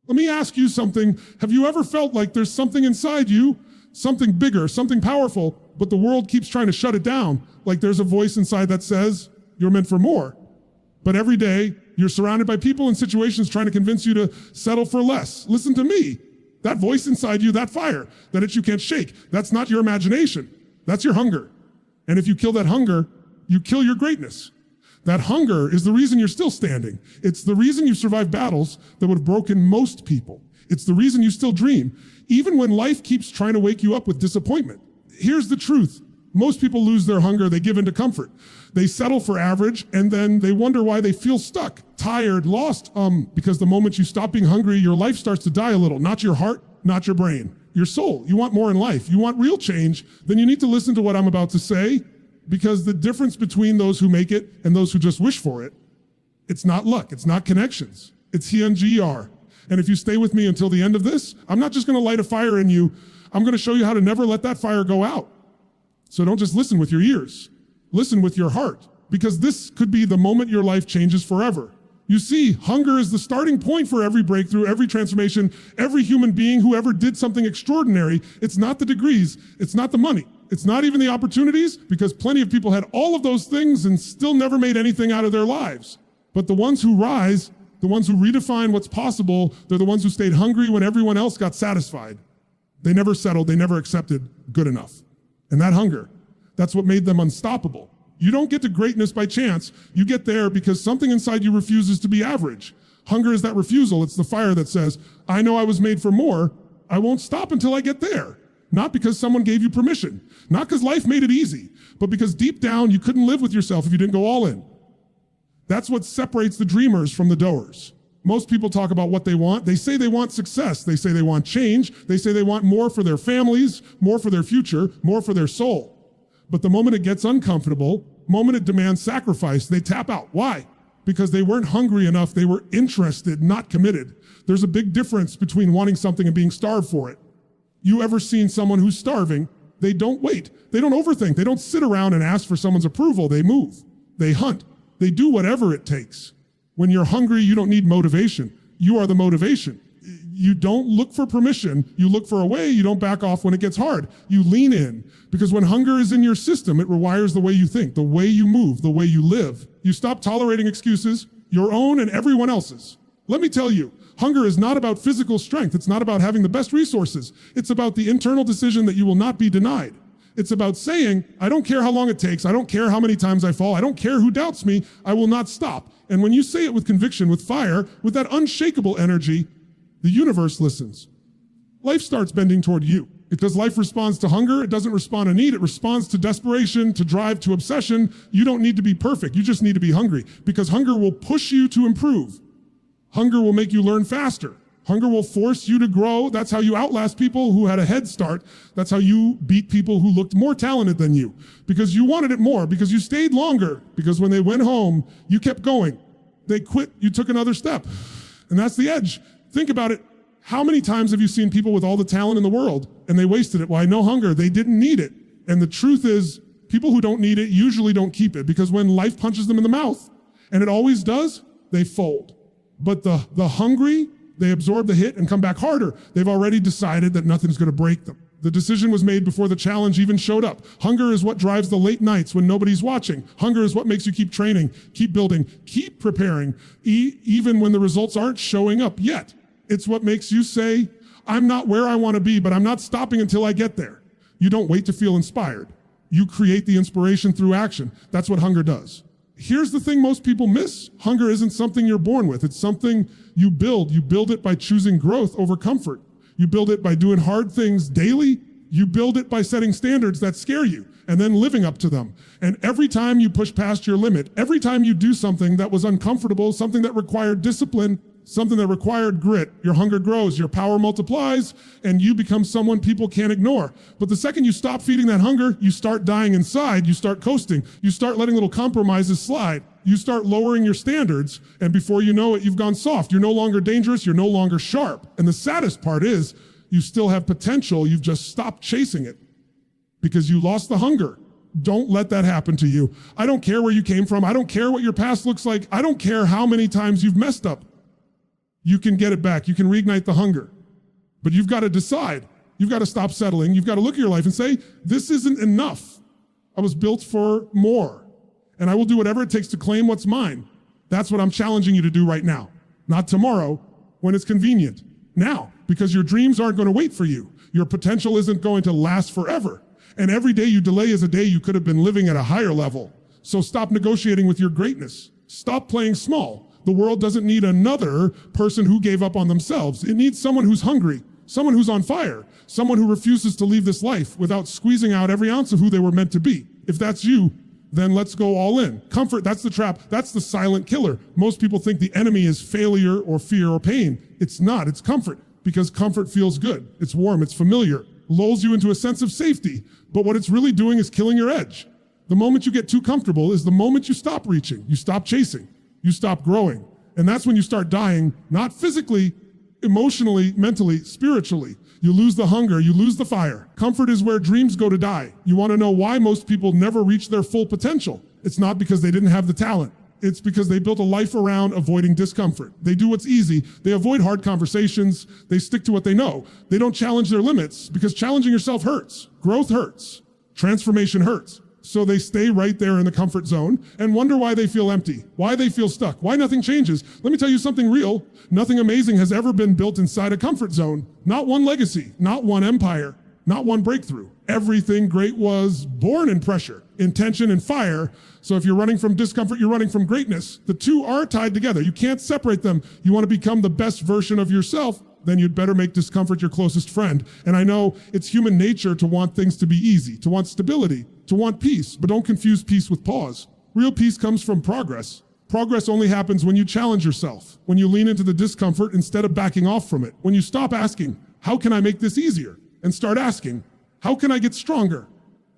Let me ask you something. Have you ever felt like there's something inside you, something bigger, something powerful, but the world keeps trying to shut it down? Like there's a voice inside that says you're meant for more. But every day you're surrounded by people and situations trying to convince you to settle for less. Listen to me. That voice inside you, that fire, that itch you can't shake, that's not your imagination. That's your hunger. And if you kill that hunger, you kill your greatness. That hunger is the reason you're still standing. It's the reason you survived battles that would have broken most people. It's the reason you still dream, even when life keeps trying to wake you up with disappointment. Here's the truth. Most people lose their hunger, they give into comfort. They settle for average, and then they wonder why they feel stuck, tired, lost, because the moment you stop being hungry, your life starts to die a little. Not your heart, not your brain, your soul. You want more in life. You want real change, then you need to listen to what I'm about to say, because the difference between those who make it and those who just wish for it, it's not luck, it's not connections, it's He-N-G-R. And if you stay with me until the end of this, I'm not just gonna light a fire in you, I'm gonna show you how to never let that fire go out. So don't just listen with your ears, listen with your heart, because this could be the moment your life changes forever. You see, hunger is the starting point for every breakthrough, every transformation, every human being who ever did something extraordinary. It's not the degrees, it's not the money, it's not even the opportunities, because plenty of people had all of those things and still never made anything out of their lives. But the ones who rise, the ones who redefine what's possible, they're the ones who stayed hungry when everyone else got satisfied. They never settled, they never accepted good enough. And that hunger, that's what made them unstoppable. You don't get to greatness by chance. You get there because something inside you refuses to be average. Hunger is that refusal. It's the fire that says, I know I was made for more. I won't stop until I get there. Not because someone gave you permission. Not because life made it easy, but because deep down you couldn't live with yourself if you didn't go all in. That's what separates the dreamers from the doers. Most people talk about what they want. They say they want success. They say they want change. They say they want more for their families, more for their future, more for their soul. But the moment it gets uncomfortable, moment it demands sacrifice, they tap out. Why? Because they weren't hungry enough. They were interested, not committed. There's a big difference between wanting something and being starved for it. You ever seen someone who's starving? They don't wait. They don't overthink. They don't sit around and ask for someone's approval. They move. They hunt. They do whatever it takes. When you're hungry, you don't need motivation. You are the motivation. You don't look for permission. You look for a way. You don't back off when it gets hard. You lean in. Because when hunger is in your system, it rewires the way you think, the way you move, the way you live. You stop tolerating excuses, your own and everyone else's. Let me tell you, hunger is not about physical strength. It's not about having the best resources. It's about the internal decision that you will not be denied. It's about saying, I don't care how long it takes. I don't care how many times I fall. I don't care who doubts me. I will not stop. And when you say it with conviction, with fire, with that unshakable energy, the universe listens. Life starts bending toward you. Because life responds to hunger, it doesn't respond to need, it responds to desperation, to drive, to obsession. You don't need to be perfect, you just need to be hungry. Because hunger will push you to improve. Hunger will make you learn faster. Hunger will force you to grow. That's how you outlast people who had a head start. That's how you beat people who looked more talented than you. Because you wanted it more, because you stayed longer, because when they went home, you kept going. They quit, you took another step. And that's the edge. Think about it. How many times have you seen people with all the talent in the world and they wasted it? Why? No hunger. They didn't need it. And the truth is, people who don't need it usually don't keep it, because when life punches them in the mouth, and it always does, they fold. But the hungry, they absorb the hit and come back harder. They've already decided that nothing's going to break them. The decision was made before the challenge even showed up. Hunger is what drives the late nights when nobody's watching. Hunger is what makes you keep training, keep building, keep preparing, even when the results aren't showing up yet. It's what makes you say, I'm not where I want to be, but I'm not stopping until I get there. You don't wait to feel inspired. You create the inspiration through action. That's what hunger does. Here's the thing most people miss. Hunger isn't something you're born with. It's something you build. You build it by choosing growth over comfort. You build it by doing hard things daily. You build it by setting standards that scare you and then living up to them. And every time you push past your limit, every time you do something that was uncomfortable, something that required discipline, something that required grit, your hunger grows, your power multiplies, and you become someone people can't ignore. But the second you stop feeding that hunger, you start dying inside, you start coasting, you start letting little compromises slide, you start lowering your standards, and before you know it, you've gone soft. You're no longer dangerous, you're no longer sharp. And the saddest part is, you still have potential, you've just stopped chasing it because you lost the hunger. Don't let that happen to you. I don't care where you came from, I don't care what your past looks like, I don't care how many times you've messed up. You can get it back. You can reignite the hunger. But you've got to decide. You've got to stop settling. You've got to look at your life and say, this isn't enough. I was built for more. And I will do whatever it takes to claim what's mine. That's what I'm challenging you to do right now. Not tomorrow, when it's convenient. Now, because your dreams aren't going to wait for you. Your potential isn't going to last forever. And every day you delay is a day you could have been living at a higher level. So stop negotiating with your greatness. Stop playing small. The world doesn't need another person who gave up on themselves. It needs someone who's hungry, someone who's on fire, someone who refuses to leave this life without squeezing out every ounce of who they were meant to be. If that's you, then let's go all in. Comfort, that's the trap. That's the silent killer. Most people think the enemy is failure or fear or pain. It's not, it's comfort, because comfort feels good. It's warm, it's familiar, lulls you into a sense of safety. But what it's really doing is killing your edge. The moment you get too comfortable is the moment you stop reaching, you stop chasing, you stop growing. And that's when you start dying, not physically, emotionally, mentally, spiritually. You lose the hunger, you lose the fire. Comfort is where dreams go to die. You want to know why most people never reach their full potential? It's not because they didn't have the talent. It's because they built a life around avoiding discomfort. They do what's easy. They avoid hard conversations. They stick to what they know. They don't challenge their limits because challenging yourself hurts. Growth hurts. Transformation hurts. So they stay right there in the comfort zone and wonder why they feel empty, why they feel stuck, why nothing changes. Let me tell you something real. Nothing amazing has ever been built inside a comfort zone. Not one legacy, not one empire, not one breakthrough. Everything great was born in pressure, in tension, and fire. So if you're running from discomfort, you're running from greatness. The two are tied together. You can't separate them. You want to become the best version of yourself, then you'd better make discomfort your closest friend. And I know it's human nature to want things to be easy, to want stability, to want peace, but don't confuse peace with pause. Real peace comes from progress. Progress only happens when you challenge yourself, when you lean into the discomfort instead of backing off from it, when you stop asking, how can I make this easier? And start asking, how can I get stronger?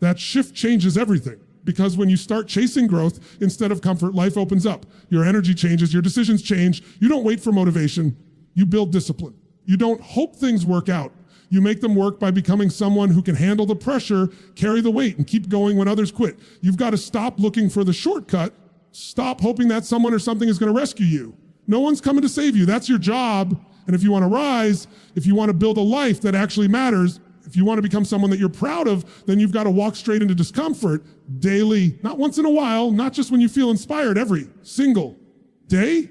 That shift changes everything. Because when you start chasing growth instead of comfort, life opens up. Your energy changes, your decisions change. You don't wait for motivation, you build discipline. You don't hope things work out. You make them work by becoming someone who can handle the pressure, carry the weight, and keep going when others quit. You've got to stop looking for the shortcut. Stop hoping that someone or something is going to rescue you. No one's coming to save you. That's your job. And if you want to rise, if you want to build a life that actually matters, if you want to become someone that you're proud of, then you've got to walk straight into discomfort daily, not once in a while, not just when you feel inspired, every single day.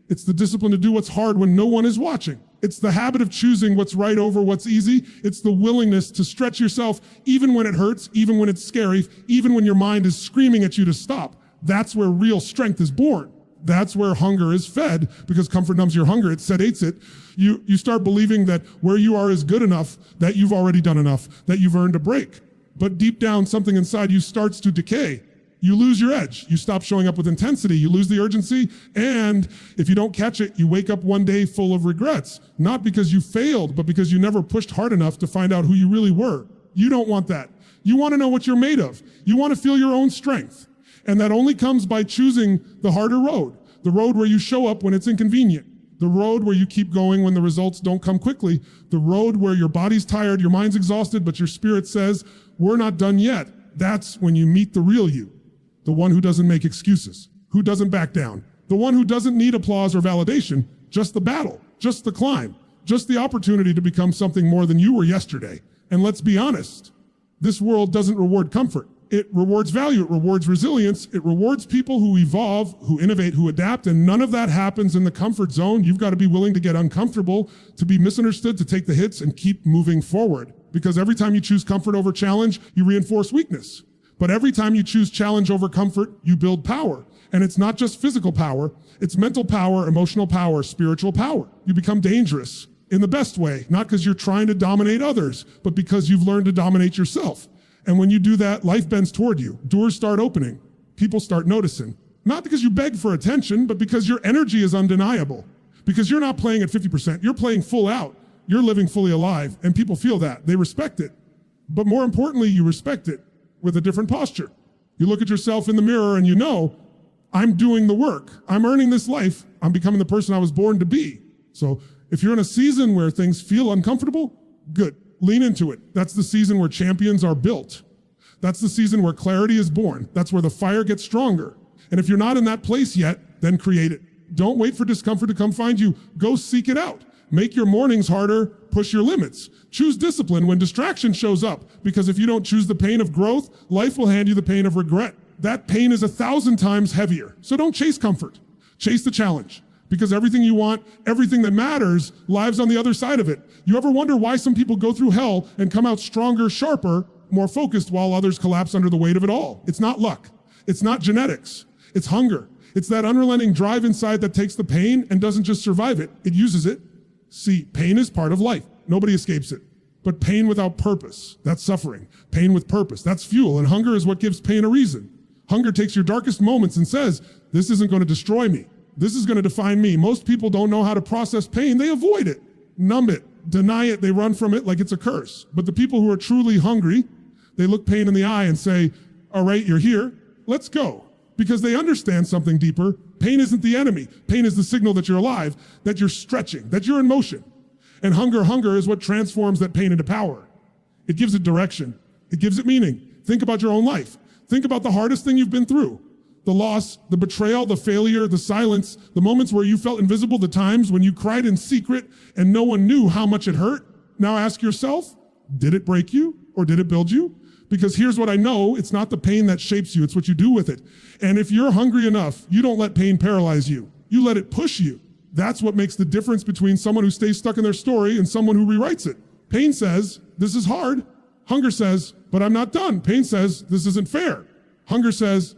It's the discipline to do what's hard when no one is watching. It's the habit of choosing what's right over what's easy. It's the willingness to stretch yourself even when it hurts, even when it's scary, even when your mind is screaming at you to stop. That's where real strength is born. That's where hunger is fed, because comfort numbs your hunger. It sedates it. You start believing that where you are is good enough, that you've already done enough, that you've earned a break. But deep down, something inside you starts to decay. You lose your edge. You stop showing up with intensity. You lose the urgency. And if you don't catch it, you wake up one day full of regrets. Not because you failed, but because you never pushed hard enough to find out who you really were. You don't want that. You want to know what you're made of. You want to feel your own strength. And that only comes by choosing the harder road. The road where you show up when it's inconvenient. The road where you keep going when the results don't come quickly. The road where your body's tired, your mind's exhausted, but your spirit says, we're not done yet. That's when you meet the real you. The one who doesn't make excuses, who doesn't back down, the one who doesn't need applause or validation, just the battle, just the climb, just the opportunity to become something more than you were yesterday. And let's be honest, this world doesn't reward comfort. It rewards value, it rewards resilience, it rewards people who evolve, who innovate, who adapt, and none of that happens in the comfort zone. You've got to be willing to get uncomfortable, to be misunderstood, to take the hits and keep moving forward. Because every time you choose comfort over challenge, you reinforce weakness. But every time you choose challenge over comfort, you build power. And it's not just physical power, it's mental power, emotional power, spiritual power. You become dangerous in the best way, not because you're trying to dominate others, but because you've learned to dominate yourself. And when you do that, life bends toward you. Doors start opening. People start noticing. Not because you beg for attention, but because your energy is undeniable. Because you're not playing at 50%, you're playing full out. You're living fully alive, and people feel that. They respect it. But more importantly, you respect it with a different posture. You look at yourself in the mirror and you know, I'm doing the work. I'm earning this life. I'm becoming the person I was born to be. So if you're in a season where things feel uncomfortable, good. Lean into it. That's the season where champions are built. That's the season where clarity is born. That's where the fire gets stronger. And if you're not in that place yet, then create it. Don't wait for discomfort to come find you. Go seek it out. Make your mornings harder, push your limits. Choose discipline when distraction shows up, because if you don't choose the pain of growth, life will hand you the pain of regret. That pain is 1,000 times heavier. So don't chase comfort. Chase the challenge, because everything you want, everything that matters, lives on the other side of it. You ever wonder why some people go through hell and come out stronger, sharper, more focused, while others collapse under the weight of it all? It's not luck. It's not genetics. It's hunger. It's that unrelenting drive inside that takes the pain and doesn't just survive it, it uses it. See, pain is part of life. Nobody escapes it. But pain without purpose, that's suffering. Pain with purpose, that's fuel. And hunger is what gives pain a reason. Hunger takes your darkest moments and says, this isn't going to destroy me. This is going to define me. Most people don't know how to process pain. They avoid it, numb it, deny it. They run from it like it's a curse. But the people who are truly hungry, they look pain in the eye and say, all right, you're here. Let's go. Because they understand something deeper. Pain isn't the enemy. Pain is the signal that you're alive, that you're stretching, that you're in motion. And hunger is what transforms that pain into power. It gives it direction. It gives it meaning. Think about your own life. Think about the hardest thing you've been through. The loss, the betrayal, the failure, the silence, the moments where you felt invisible, the times when you cried in secret and no one knew how much it hurt. Now ask yourself, did it break you or did it build you? Because here's what I know, it's not the pain that shapes you, it's what you do with it. And if you're hungry enough, you don't let pain paralyze you. You let it push you. That's what makes the difference between someone who stays stuck in their story and someone who rewrites it. Pain says, this is hard. Hunger says, but I'm not done. Pain says, this isn't fair. Hunger says,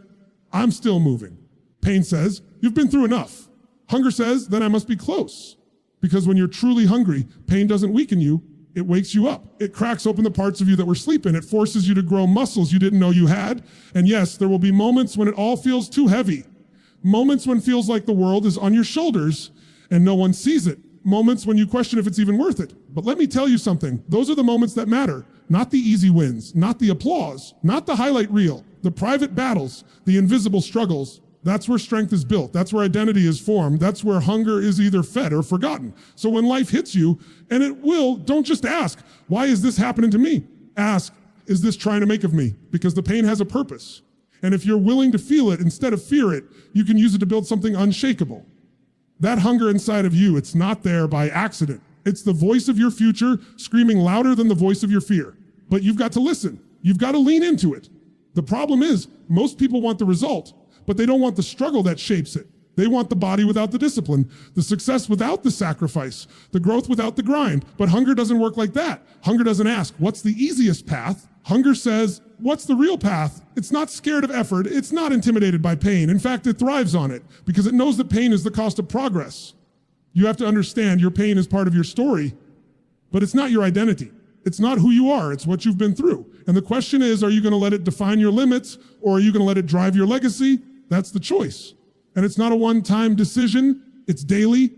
I'm still moving. Pain says, you've been through enough. Hunger says, then I must be close. Because when you're truly hungry, pain doesn't weaken you, it wakes you up. It cracks open the parts of you that were sleeping. It forces you to grow muscles you didn't know you had. And yes, there will be moments when it all feels too heavy. Moments when it feels like the world is on your shoulders and no one sees it. Moments when you question if it's even worth it. But let me tell you something. Those are the moments that matter. Not the easy wins, not the applause, not the highlight reel, the private battles, the invisible struggles. That's where strength is built. That's where identity is formed. That's where hunger is either fed or forgotten. So when life hits you, and it will, don't just ask, why is this happening to me? Ask, is this trying to make of me? Because the pain has a purpose. And if you're willing to feel it instead of fear it, you can use it to build something unshakable. That hunger inside of you, it's not there by accident. It's the voice of your future screaming louder than the voice of your fear. But you've got to listen. You've got to lean into it. The problem is, most people want the result, but they don't want the struggle that shapes it. They want the body without the discipline, the success without the sacrifice, the growth without the grind. But hunger doesn't work like that. Hunger doesn't ask, what's the easiest path? Hunger says, what's the real path? It's not scared of effort. It's not intimidated by pain. In fact, it thrives on it because it knows that pain is the cost of progress. You have to understand your pain is part of your story, but it's not your identity. It's not who you are. It's what you've been through. And the question is, are you going to let it define your limits or are you going to let it drive your legacy? That's the choice. And it's not a one-time decision. It's daily.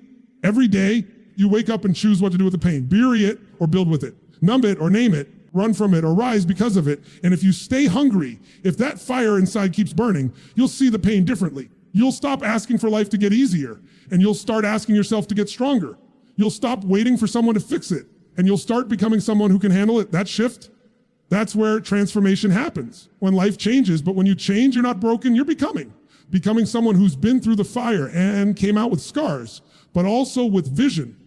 Every day, you wake up and choose what to do with the pain. Bury it or build with it. Numb it or name it. Run from it or rise because of it. And if you stay hungry, if that fire inside keeps burning, you'll see the pain differently. You'll stop asking for life to get easier, and you'll start asking yourself to get stronger. You'll stop waiting for someone to fix it, and you'll start becoming someone who can handle it. That shift, that's where transformation happens. When life changes, but when you change, you're not broken, you're becoming someone who's been through the fire and came out with scars, but also with vision.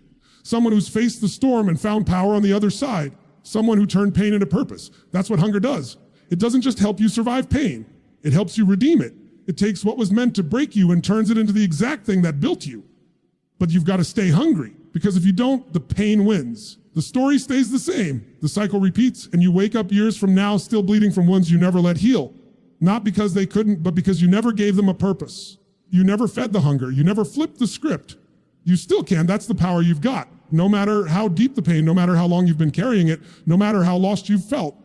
Someone who's faced the storm and found power on the other side. Someone who turned pain into purpose. That's what hunger does. It doesn't just help you survive pain. It helps you redeem it. It takes what was meant to break you and turns it into the exact thing that built you. But you've got to stay hungry, because if you don't, the pain wins. The story stays the same. The cycle repeats, and you wake up years from now still bleeding from wounds you never let heal. Not because they couldn't, but because you never gave them a purpose. You never fed the hunger. You never flipped the script. You still can. That's the power you've got. No matter how deep the pain, no matter how long you've been carrying it, no matter how lost you've felt,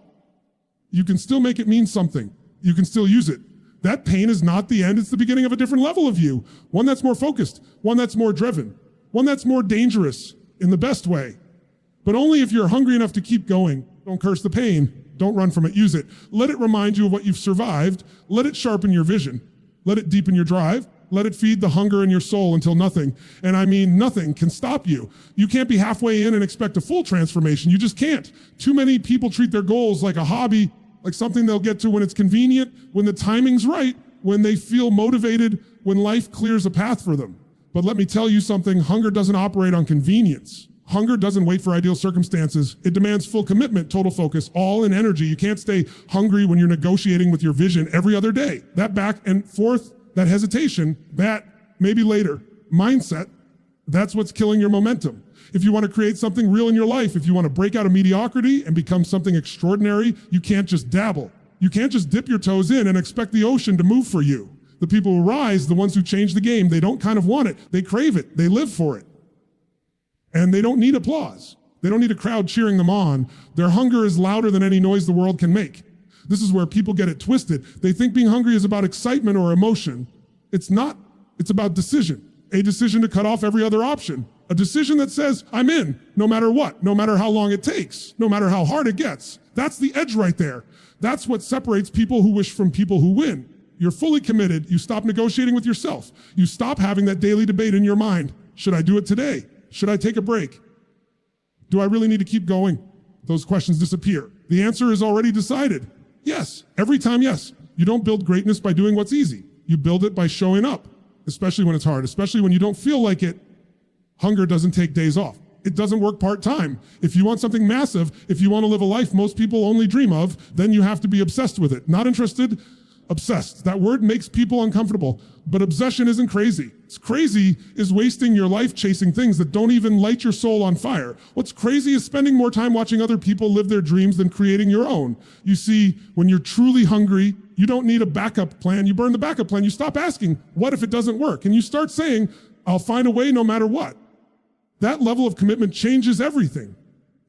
you can still make it mean something. You can still use it. That pain is not the end. It's the beginning of a different level of you. One that's more focused, one that's more driven, one that's more dangerous in the best way. But only if you're hungry enough to keep going. Don't curse the pain. Don't run from it. Use it. Let it remind you of what you've survived. Let it sharpen your vision. Let it deepen your drive. Let it feed the hunger in your soul until nothing, and I mean nothing, can stop you. You can't be halfway in and expect a full transformation. You just can't. Too many people treat their goals like a hobby, like something they'll get to when it's convenient, when the timing's right, when they feel motivated, when life clears a path for them. But let me tell you something, hunger doesn't operate on convenience. Hunger doesn't wait for ideal circumstances. It demands full commitment, total focus, all in energy. You can't stay hungry when you're negotiating with your vision every other day. That back and forth, that hesitation, that maybe later mindset, that's what's killing your momentum. If you want to create something real in your life, if you want to break out of mediocrity and become something extraordinary, you can't just dabble. You can't just dip your toes in and expect the ocean to move for you. The people who rise, the ones who change the game, they don't kind of want it. They crave it. They live for it. And they don't need applause. They don't need a crowd cheering them on. Their hunger is louder than any noise the world can make. This is where people get it twisted. They think being hungry is about excitement or emotion. It's not. It's about decision. A decision to cut off every other option. A decision that says, I'm in, no matter what, no matter how long it takes, no matter how hard it gets. That's the edge right there. That's what separates people who wish from people who win. You're fully committed. You stop negotiating with yourself. You stop having that daily debate in your mind. Should I do it today? Should I take a break? Do I really need to keep going? Those questions disappear. The answer is already decided. Yes, every time yes. You don't build greatness by doing what's easy. You build it by showing up, especially when it's hard, especially when you don't feel like it. Hunger doesn't take days off. It doesn't work part-time. If you want something massive, if you want to live a life most people only dream of, then you have to be obsessed with it. Not interested, obsessed. That word makes people uncomfortable, but obsession isn't crazy. It's crazy is wasting your life chasing things that don't even light your soul on fire. What's crazy is spending more time watching other people live their dreams than creating your own. You see, when you're truly hungry, you don't need a backup plan. You burn the backup plan. You stop asking, what if it doesn't work? And you start saying, I'll find a way no matter what. That level of commitment changes everything.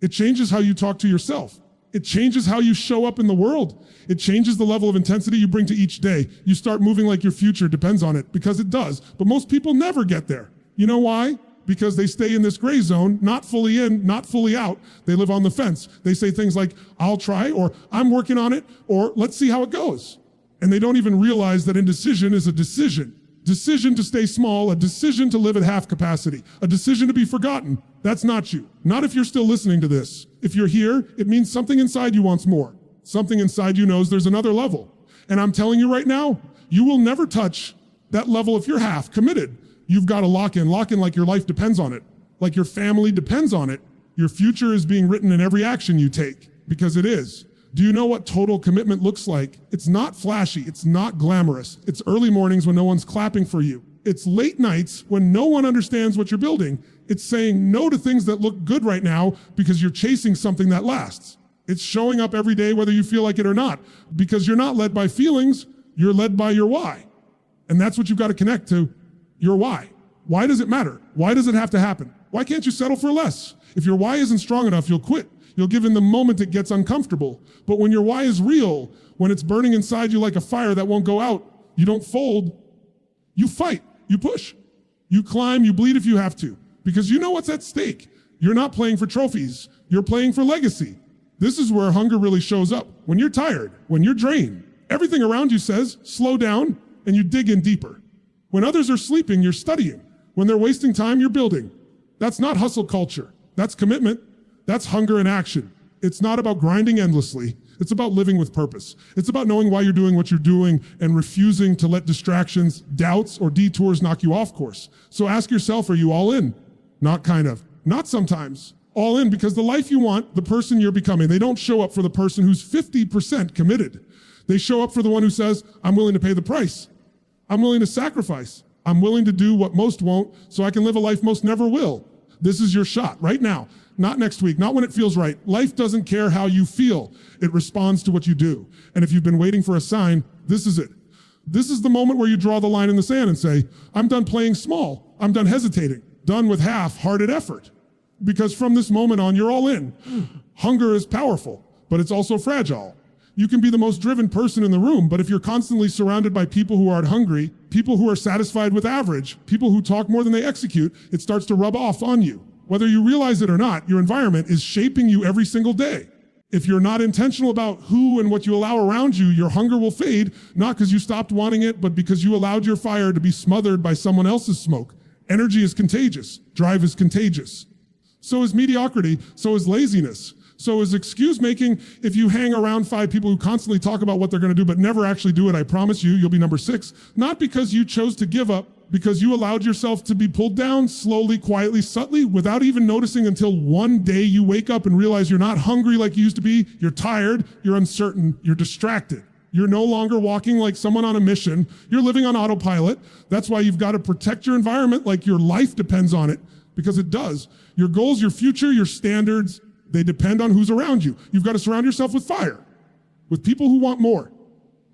It changes how you talk to yourself. It changes how you show up in the world. It changes the level of intensity you bring to each day. You start moving like your future depends on it, because it does. But most people never get there. You know why? Because they stay in this gray zone, not fully in, not fully out. They live on the fence. They say things like, I'll try, or I'm working on it, or let's see how it goes. And they don't even realize that indecision is a decision. Decision to stay small, a decision to live at half capacity, a decision to be forgotten. That's not you. Not if you're still listening to this. If you're here, it means something inside you wants more. Something inside you knows there's another level. And I'm telling you right now, you will never touch that level if you're half committed. You've got to lock in like your life depends on it, like your family depends on it. Your future is being written in every action you take, because it is. Do you know what total commitment looks like? It's not flashy. It's not glamorous. It's early mornings when no one's clapping for you. It's late nights when no one understands what you're building. It's saying no to things that look good right now because you're chasing something that lasts. It's showing up every day whether you feel like it or not, because you're not led by feelings, you're led by your why. And that's what you've got to connect to, your why. Why does it matter? Why does it have to happen? Why can't you settle for less? If your why isn't strong enough, you'll quit. You'll give in the moment it gets uncomfortable. But when your why is real, when it's burning inside you like a fire that won't go out, you don't fold, you fight, you push, you climb, you bleed if you have to, because you know what's at stake. You're not playing for trophies, you're playing for legacy. This is where hunger really shows up. When you're tired, when you're drained, everything around you says, slow down, and you dig in deeper. When others are sleeping, you're studying. When they're wasting time, you're building. That's not hustle culture. That's commitment. That's hunger in action. It's not about grinding endlessly. It's about living with purpose. It's about knowing why you're doing what you're doing and refusing to let distractions, doubts, or detours knock you off course. So ask yourself, are you all in? Not kind of. Not sometimes. All in, because the life you want, the person you're becoming, they don't show up for the person who's 50% committed. They show up for the one who says, I'm willing to pay the price. I'm willing to sacrifice. I'm willing to do what most won't so I can live a life most never will. This is your shot right now. Not next week, not when it feels right. Life doesn't care how you feel. It responds to what you do. And if you've been waiting for a sign, this is it. This is the moment where you draw the line in the sand and say, I'm done playing small. I'm done hesitating. Done with half-hearted effort. Because from this moment on, you're all in. Hunger is powerful, but it's also fragile. You can be the most driven person in the room, but if you're constantly surrounded by people who aren't hungry, people who are satisfied with average, people who talk more than they execute, it starts to rub off on you. Whether you realize it or not, your environment is shaping you every single day. If you're not intentional about who and what you allow around you, your hunger will fade, not because you stopped wanting it, but because you allowed your fire to be smothered by someone else's smoke. Energy is contagious. Drive is contagious. So is mediocrity. So is laziness. So is excuse making. If you hang around 5 people who constantly talk about what they're going to do but never actually do it, I promise you, you'll be number 6. Not because you chose to give up, because you allowed yourself to be pulled down slowly, quietly, subtly, without even noticing until one day you wake up and realize you're not hungry like you used to be, you're tired, you're uncertain, you're distracted. You're no longer walking like someone on a mission. You're living on autopilot. That's why you've got to protect your environment like your life depends on it, because it does. Your goals, your future, your standards, they depend on who's around you. You've got to surround yourself with fire, with people who want more,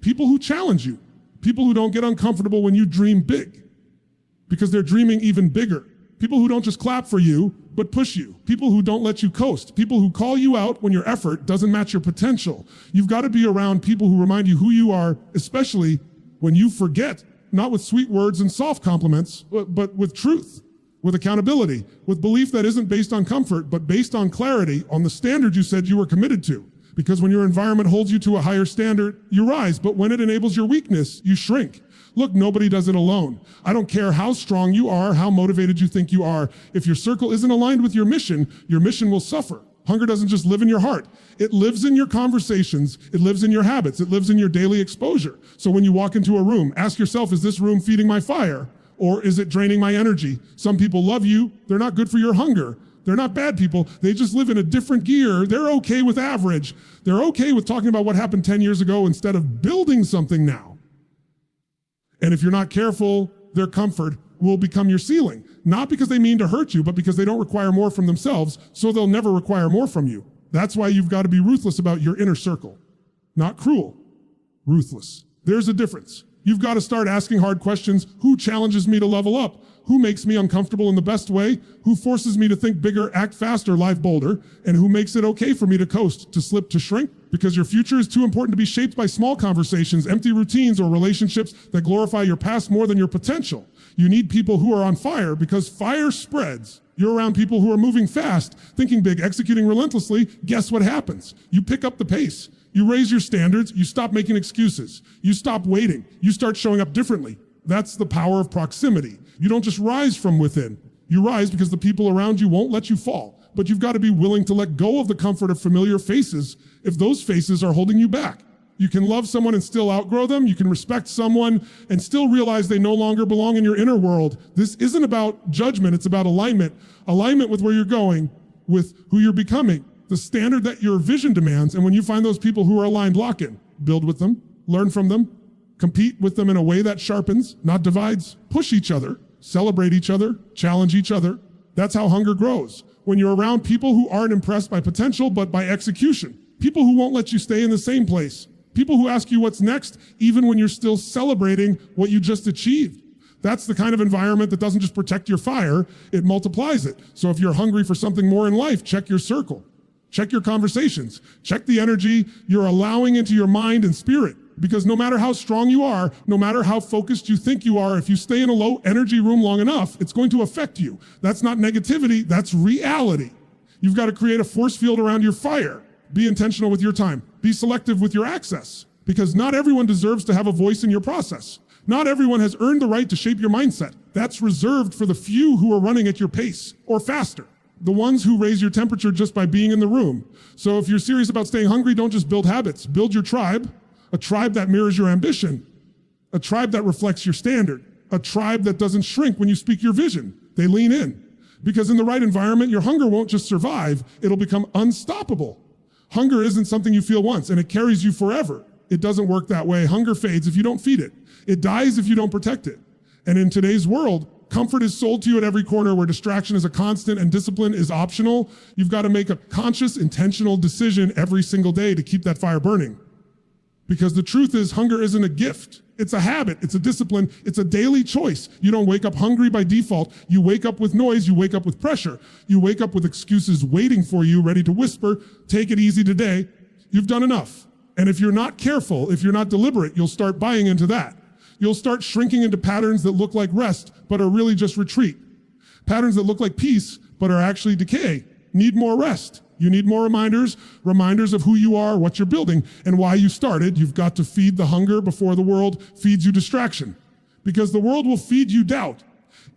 people who challenge you, people who don't get uncomfortable when you dream big, because they're dreaming even bigger. People who don't just clap for you, but push you. People who don't let you coast. People who call you out when your effort doesn't match your potential. You've got to be around people who remind you who you are, especially when you forget, not with sweet words and soft compliments, but with truth, with accountability, with belief that isn't based on comfort, but based on clarity, on the standard you said you were committed to. Because when your environment holds you to a higher standard, you rise. But when it enables your weakness, you shrink. Look, nobody does it alone. I don't care how strong you are, how motivated you think you are. If your circle isn't aligned with your mission will suffer. Hunger doesn't just live in your heart. It lives in your conversations. It lives in your habits. It lives in your daily exposure. So when you walk into a room, ask yourself, is this room feeding my fire? Or is it draining my energy? Some people love you. They're not good for your hunger. They're not bad people. They just live in a different gear. They're okay with average. They're okay with talking about what happened 10 years ago instead of building something now. And if you're not careful, their comfort will become your ceiling. Not because they mean to hurt you, but because they don't require more from themselves, so they'll never require more from you. That's why you've got to be ruthless about your inner circle. Not cruel, ruthless. There's a difference. You've got to start asking hard questions. Who challenges me to level up? Who makes me uncomfortable in the best way? Who forces me to think bigger, act faster, live bolder? And who makes it okay for me to coast, to slip, to shrink? Because your future is too important to be shaped by small conversations, empty routines, or relationships that glorify your past more than your potential. You need people who are on fire, because fire spreads. You're around people who are moving fast, thinking big, executing relentlessly. Guess what happens? You pick up the pace. You raise your standards. You stop making excuses. You stop waiting. You start showing up differently. That's the power of proximity. You don't just rise from within. You rise because the people around you won't let you fall. But you've got to be willing to let go of the comfort of familiar faces if those faces are holding you back. You can love someone and still outgrow them. You can respect someone and still realize they no longer belong in your inner world. This isn't about judgment. It's about alignment. Alignment with where you're going, with who you're becoming, the standard that your vision demands. And when you find those people who are aligned, lock in. Build with them. Learn from them. Compete with them in a way that sharpens, not divides. Push each other. Celebrate each other. Challenge each other. That's how hunger grows. When you're around people who aren't impressed by potential, but by execution. People who won't let you stay in the same place. People who ask you what's next, even when you're still celebrating what you just achieved. That's the kind of environment that doesn't just protect your fire, it multiplies it. So if you're hungry for something more in life, check your circle. Check your conversations. Check the energy you're allowing into your mind and spirit. Because no matter how strong you are, no matter how focused you think you are, if you stay in a low energy room long enough, it's going to affect you. That's not negativity, that's reality. You've got to create a force field around your fire. Be intentional with your time. Be selective with your access. Because not everyone deserves to have a voice in your process. Not everyone has earned the right to shape your mindset. That's reserved for the few who are running at your pace or faster. The ones who raise your temperature just by being in the room. So if you're serious about staying hungry, don't just build habits. Build your tribe. A tribe that mirrors your ambition. A tribe that reflects your standard. A tribe that doesn't shrink when you speak your vision. They lean in. Because in the right environment, your hunger won't just survive, it'll become unstoppable. Hunger isn't something you feel once and it carries you forever. It doesn't work that way. Hunger fades if you don't feed it. It dies if you don't protect it. And in today's world, comfort is sold to you at every corner where distraction is a constant and discipline is optional. You've got to make a conscious, intentional decision every single day to keep that fire burning. Because the truth is, hunger isn't a gift. It's a habit. It's a discipline. It's a daily choice. You don't wake up hungry by default. You wake up with noise. You wake up with pressure. You wake up with excuses waiting for you, ready to whisper, take it easy today. You've done enough. And if you're not careful, if you're not deliberate, you'll start buying into that. You'll start shrinking into patterns that look like rest, but are really just retreat. Patterns that look like peace, but are actually decay. Need more rest. You need more reminders of who you are, what you're building, and why you started. You've got to feed the hunger before the world feeds you distraction. Because the world will feed you doubt.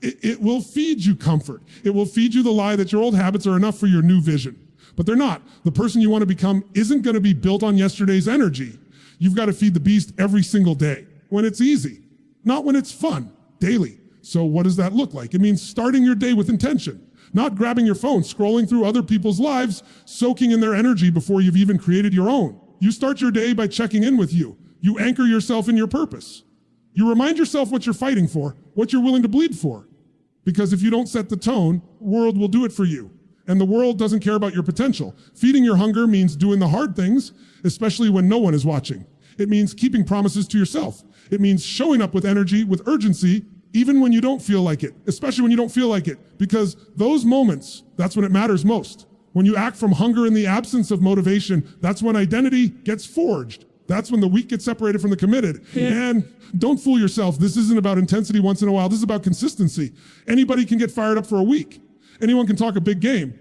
It will feed you comfort. It will feed you the lie that your old habits are enough for your new vision. But they're not. The person you want to become isn't going to be built on yesterday's energy. You've got to feed the beast every single day. When it's easy, not when it's fun, daily. So what does that look like? It means starting your day with intention, not grabbing your phone, scrolling through other people's lives, soaking in their energy before you've even created your own. You start your day by checking in with you. You anchor yourself in your purpose. You remind yourself what you're fighting for, what you're willing to bleed for. Because if you don't set the tone, the world will do it for you. And the world doesn't care about your potential. Feeding your hunger means doing the hard things, especially when no one is watching. It means keeping promises to yourself. It means showing up with energy, with urgency, even when you don't feel like it, especially when you don't feel like it. Because those moments, that's when it matters most. When you act from hunger in the absence of motivation, that's when identity gets forged. That's when the weak get separated from the committed. And don't fool yourself. This isn't about intensity once in a while. This is about consistency. Anybody can get fired up for a week. Anyone can talk a big game.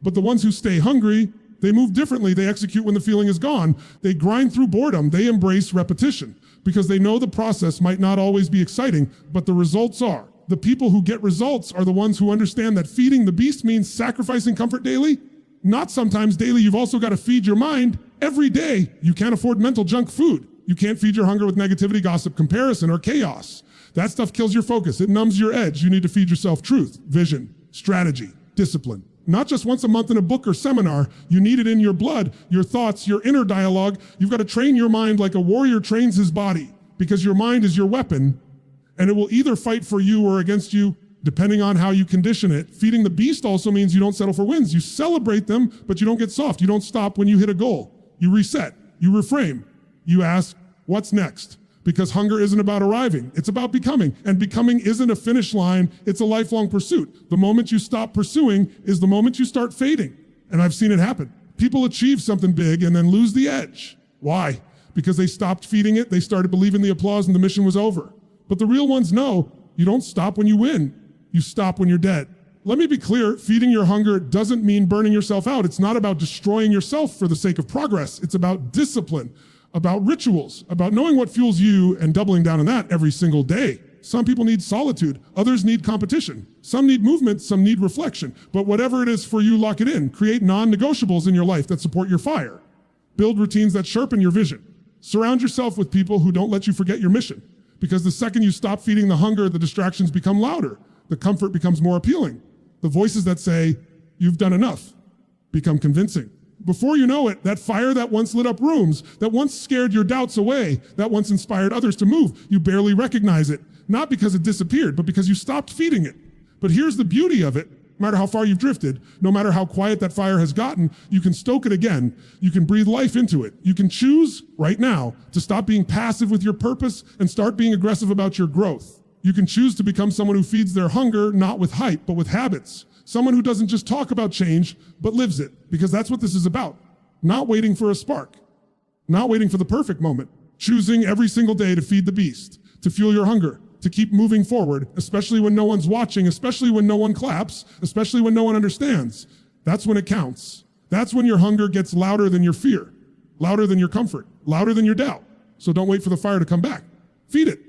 But the ones who stay hungry, they move differently. They execute when the feeling is gone. They grind through boredom. They embrace repetition because they know the process might not always be exciting, but the results are. The people who get results are the ones who understand that feeding the beast means sacrificing comfort daily. Not sometimes daily. You've also got to feed your mind every day. You can't afford mental junk food. You can't feed your hunger with negativity, gossip, comparison, or chaos. That stuff kills your focus. It numbs your edge. You need to feed yourself truth, vision, strategy, discipline. Not just once a month in a book or seminar. You need it in your blood, your thoughts, your inner dialogue. You've got to train your mind like a warrior trains his body, because your mind is your weapon, and it will either fight for you or against you, depending on how you condition it. Feeding the beast also means you don't settle for wins. You celebrate them, but you don't get soft. You don't stop when you hit a goal. You reset. You reframe. You ask, what's next? Because hunger isn't about arriving. It's about becoming. And becoming isn't a finish line. It's a lifelong pursuit. The moment you stop pursuing is the moment you start fading. And I've seen it happen. People achieve something big and then lose the edge. Why? Because they stopped feeding it. They started believing the applause and the mission was over. But the real ones know you don't stop when you win. You stop when you're dead. Let me be clear, feeding your hunger doesn't mean burning yourself out. It's not about destroying yourself for the sake of progress. It's about discipline, about rituals, about knowing what fuels you and doubling down on that every single day. Some people need solitude. Others need competition. Some need movement. Some need reflection. But whatever it is for you, lock it in. Create non-negotiables in your life that support your fire. Build routines that sharpen your vision. Surround yourself with people who don't let you forget your mission. Because the second you stop feeding the hunger, the distractions become louder. The comfort becomes more appealing. The voices that say, you've done enough, become convincing. Before you know it, that fire that once lit up rooms, that once scared your doubts away, that once inspired others to move, you barely recognize it. Not because it disappeared, but because you stopped feeding it. But here's the beauty of it. No matter how far you've drifted, no matter how quiet that fire has gotten, you can stoke it again. You can breathe life into it. You can choose right now to stop being passive with your purpose and start being aggressive about your growth. You can choose to become someone who feeds their hunger, not with hype, but with habits. Someone who doesn't just talk about change, but lives it, because that's what this is about. Not waiting for a spark, not waiting for the perfect moment. Choosing every single day to feed the beast, to fuel your hunger, to keep moving forward, especially when no one's watching, especially when no one claps, especially when no one understands. That's when it counts. That's when your hunger gets louder than your fear, louder than your comfort, louder than your doubt. So don't wait for the fire to come back. Feed it.